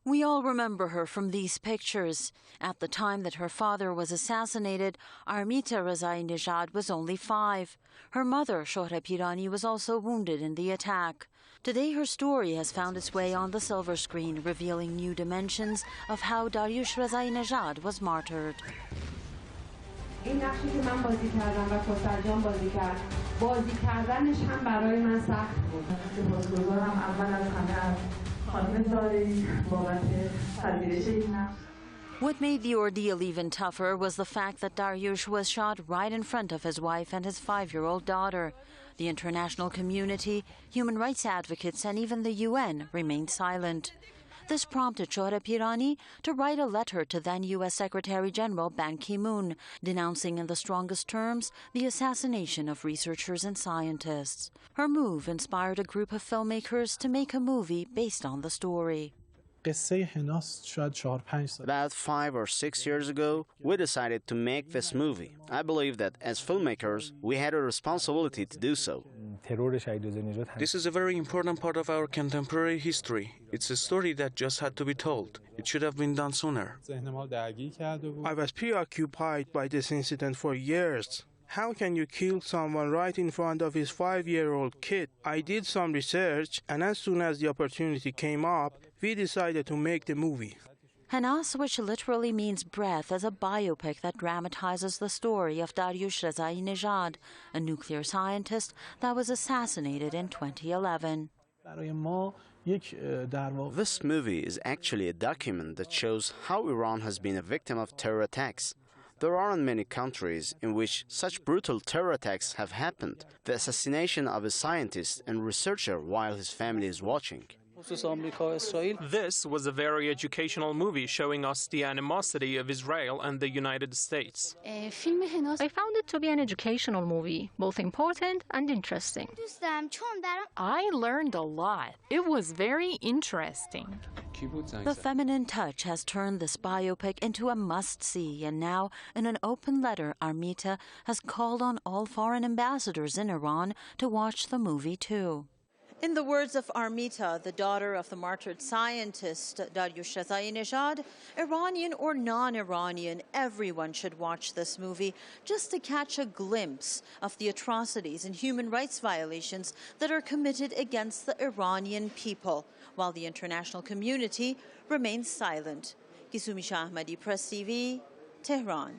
We all remember her from these pictures. At the time that her father was assassinated, Armita Rezaeenejad was only 5. Her mother, Shohreh Pirani, was also wounded in the attack. Today her story has found its way on the silver screen, revealing new dimensions of how Daryoush Rezaeenejad was martyred. این نقشی که من بازی کردم و کوثرجان بازی کرد، بازی کردنش هم برای من سخت بود. سپاسگزارم اول از همه از خانم زاری بابت پذیرش این نقش. What made the ordeal even tougher was the fact that Daryoush was shot right in front of his wife and his 5-year-old daughter. The international community, human rights advocates, and even the UN remained silent. This prompted Shohreh Pirani to write a letter to then U.S. Secretary General Ban Ki-moon, denouncing in the strongest terms the assassination of researchers and scientists. Her move inspired a group of filmmakers to make a movie based on the story. About 5 or 6 years ago, we decided to make this movie. I believe that as filmmakers, we had a responsibility to do so. This is a very important part of our contemporary history. It's a story that just had to be told. It should have been done sooner. I was preoccupied by this incident for years. How can you kill someone right in front of his 5-year-old kid? I did some research, and as soon as the opportunity came up, we decided to make the movie. Hanas, which literally means breath, is a biopic that dramatizes the story of Daryoush Rezaeenejad, a nuclear scientist that was assassinated in 2011. This movie is actually a document that shows how Iran has been a victim of terror attacks. There aren't many countries in which such brutal terror attacks have happened. The assassination of a scientist and researcher while his family is watching. This was a very educational movie showing us the animosity of Israel and the United States. I found it to be an educational movie, both important and interesting. I learned a lot. It was very interesting. The feminine touch has turned this biopic into a must-see, and now, in an open letter, Armita has called on all foreign ambassadors in Iran to watch the movie too. In the words of Armita, the daughter of the martyred scientist Daryoush Rezaeenejad, Iranian or non-Iranian, everyone should watch this movie just to catch a glimpse of the atrocities and human rights violations that are committed against the Iranian people, while the international community remains silent. Kisumi Shah Ahmadi, Press TV, Tehran.